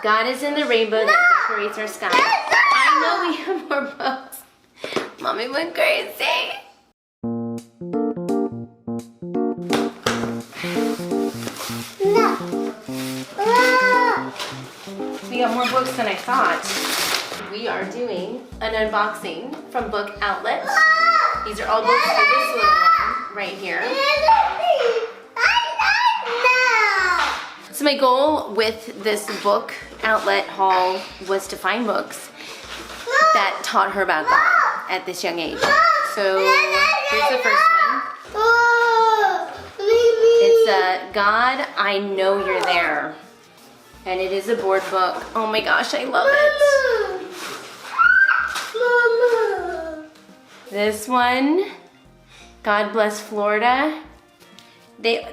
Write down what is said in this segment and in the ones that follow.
God is in the rainbow that decorates our sky. I know we have more books. Mommy went crazy. We got more books than I thought. We are doing an unboxing from Book Outlet. These are all books for this little one right here. So my goal with this Book Outlet haul was to find books that taught her about God at this young age. So here's the first one. It's God, I Know You're There. And it is a board book. Oh my gosh, I love it. This one, God Bless Florida.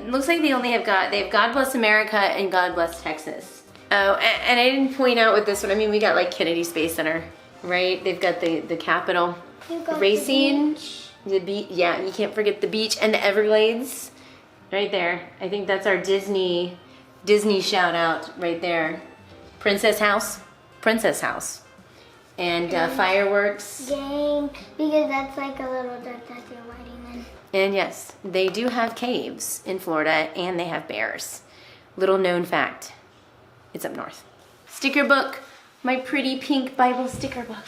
Looks like they only have they have God Bless America and God Bless Texas. Oh, and I didn't point out with this one, I mean, we got like Kennedy Space Center, right? They've got the Capitol. Racing, the beach, yeah, you can't forget the beach and the Everglades. Right there. I think that's our Disney shout out right there. Princess House. And fireworks. Game, because that's like a little duck that you're riding in. And yes, they do have caves in Florida and they have bears. Little known fact, it's up north. Sticker book, my pretty pink Bible sticker book.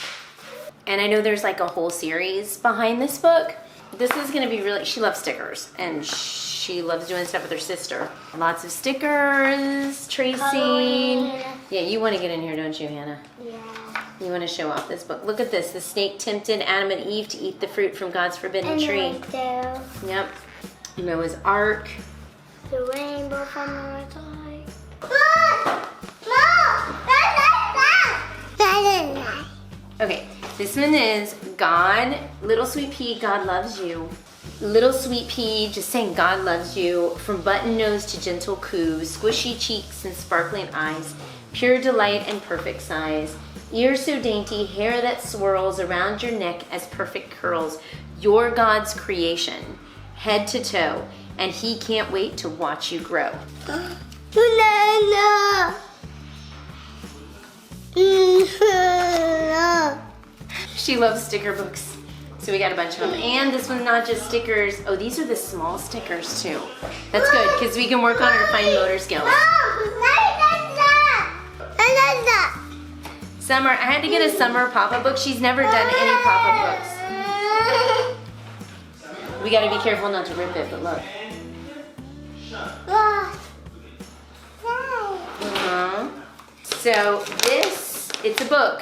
And I know there's like a whole series behind this book. This is gonna be really, she loves stickers and she loves doing stuff with her sister. Lots of stickers, tracing. Yeah, you wanna get in here, don't you, Hannah? Yeah. You wanna show off this book. Look at this, the snake tempted Adam and Eve to eat the fruit from God's forbidden tree. Right there. Yep. Noah's Ark. The rainbow from the right side. Okay, this one is God, Little Sweet Pea, God Loves You. Little Sweet Pea, just saying God loves you. From button nose to gentle coo, squishy cheeks and sparkling eyes, pure delight and perfect size. Ears so dainty, hair that swirls around your neck as perfect curls. You're God's creation, head to toe, and He can't wait to watch you grow. She loves sticker books. So we got a bunch of them. And this one's not just stickers. Oh, these are the small stickers too. That's good, because we can work on her fine motor skills. Summer, I had to get a summer Papa book. She's never done any Papa books. We gotta be careful not to rip it, but look. So this, it's a book.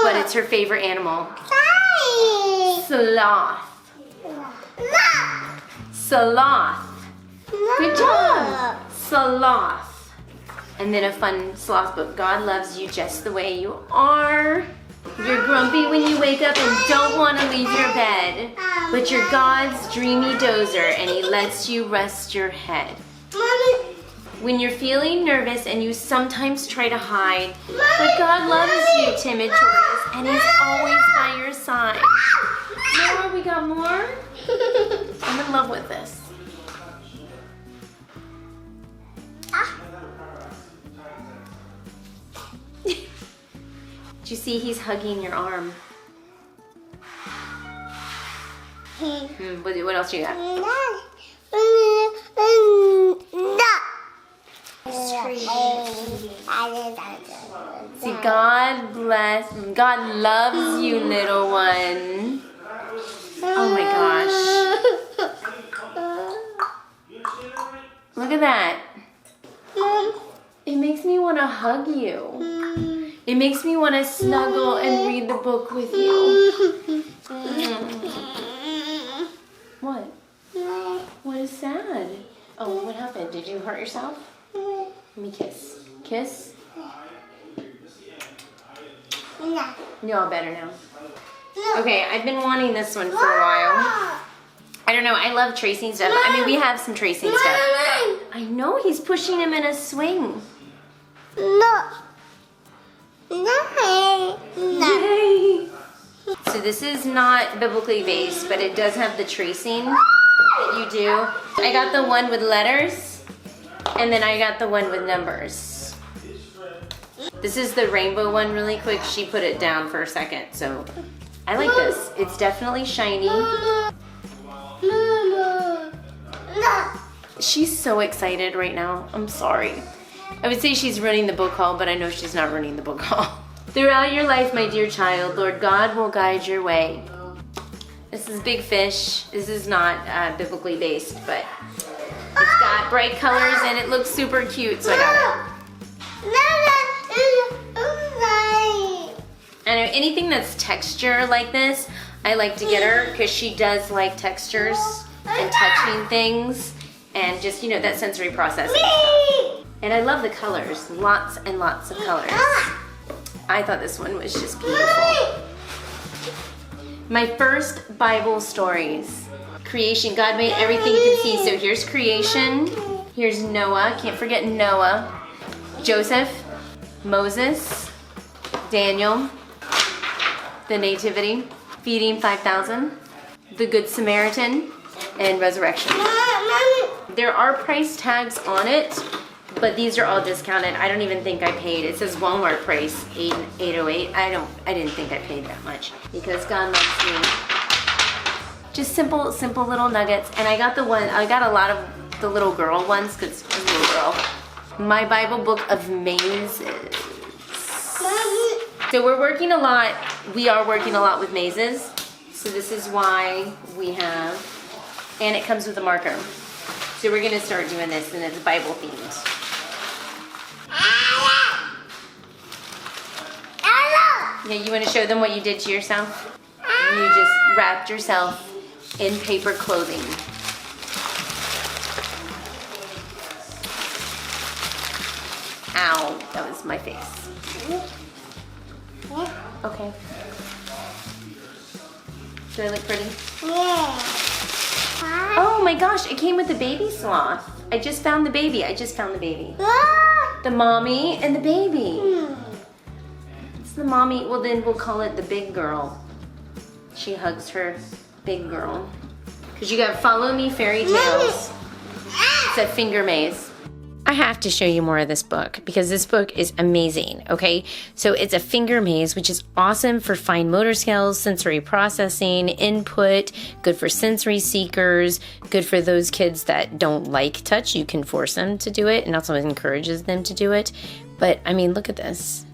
But it's her favorite animal. Sloth. Good job. Sloth. And then a fun sloth book. God loves you just the way you are. You're grumpy when you wake up and don't want to leave your bed. But you're God's dreamy dozer and He lets you rest your head. When you're feeling nervous and you sometimes try to hide, but God loves you, timid tortoise, and He's always by your side. More? We got more? I'm in love with this. Did you see he's hugging your arm? What else you got? See, God loves you, little one. Oh my gosh. Look at that. It makes me want to hug you. It makes me want to snuggle and read the book with you. What? What is sad? Oh, what happened? Did you hurt yourself? Let me kiss. Kiss? No, better now. Okay, I've been wanting this one for a while. I don't know, I love tracing stuff. I mean, we have some tracing stuff. I know, he's pushing him in a swing. No. Yay. So this is not biblically based, but it does have the tracing that you do. I got the one with letters, and then I got the one with numbers. This is the rainbow one really quick. She put it down for a second, so I like this. It's definitely shiny. She's so excited right now. I'm sorry. I would say she's running the book haul, but I know she's not running the book haul. Throughout your life, my dear child, Lord God will guide your way. This is Big Fish. This is not biblically based, but it's got bright colors and it looks super cute, so I got it. I know anything that's texture like this, I like to get her because she does like textures and touching things and just, you know, that sensory processing stuff. And I love the colors, lots and lots of colors. I thought this one was just beautiful. My first Bible stories. Creation, God made everything you can see. So here's creation, here's Noah, can't forget Noah, Joseph, Moses, Daniel, the Nativity, feeding 5,000, the Good Samaritan, and resurrection. There are price tags on it, but these are all discounted. I don't even think I paid. It says Walmart price, $8.08. I didn't think I paid that much because God loves me. Just simple little nuggets. And I got a lot of the little girl ones because I'm a little girl. My Bible book of mazes. So we're working a lot. We are working a lot with mazes. So this is why we have, and it comes with a marker. So we're gonna start doing this and it's Bible themed. Yeah, you wanna show them what you did to yourself? You just wrapped yourself in paper clothing. Ow, that was my face. Okay. Do I look pretty? Yeah. Oh my gosh, it came with the baby sloth. I just found the baby. The mommy and the baby. It's the mommy. Well, then we'll call it the big girl. She hugs her big girl. Because you got Follow Me Fairy Tales. It's a finger maze. I have to show you more of this book because this book is amazing, okay? So it's a finger maze, which is awesome for fine motor skills, sensory processing, input, good for sensory seekers, good for those kids that don't like touch. You can force them to do it and also encourages them to do it. But I mean, look at this.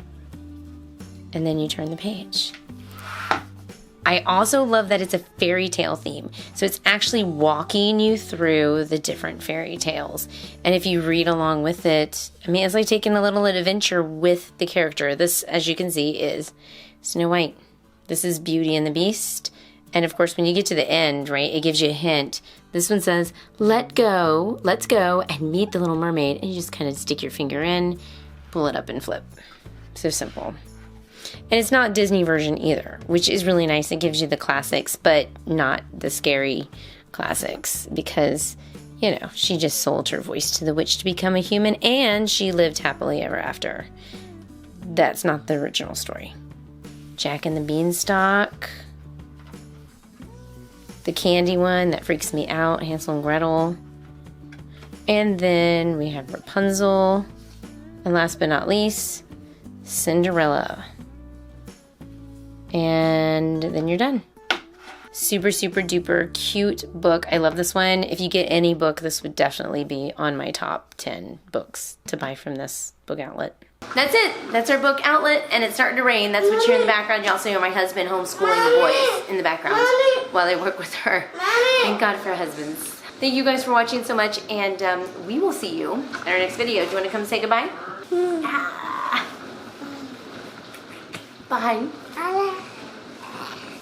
And then you turn the page. I also love that it's a fairy tale theme. So it's actually walking you through the different fairy tales. And if you read along with it, I mean, it's like taking a little adventure with the character. This, as you can see, is Snow White. This is Beauty and the Beast. And of course, when you get to the end, right, it gives you a hint. This one says, let's go and meet the Little Mermaid. And you just kind of stick your finger in, pull it up and flip. So simple. And it's not Disney version either, which is really nice. It gives you the classics, but not the scary classics because, you know, she just sold her voice to the witch to become a human and she lived happily ever after. That's not the original story. Jack and the Beanstalk. The candy one that freaks me out, Hansel and Gretel. And then we have Rapunzel. And last but not least, Cinderella. And then you're done. Super, super duper cute book. I love this one. If you get any book, this would definitely be on my top 10 books to buy from this book outlet. That's it. That's our book outlet, and it's starting to rain. That's what you hear in the background. You also hear my husband homeschooling the boys in the background while I work with her. Thank God for husbands. Thank you guys for watching so much, and we will see you in our next video. Do you want to come say goodbye? Bye.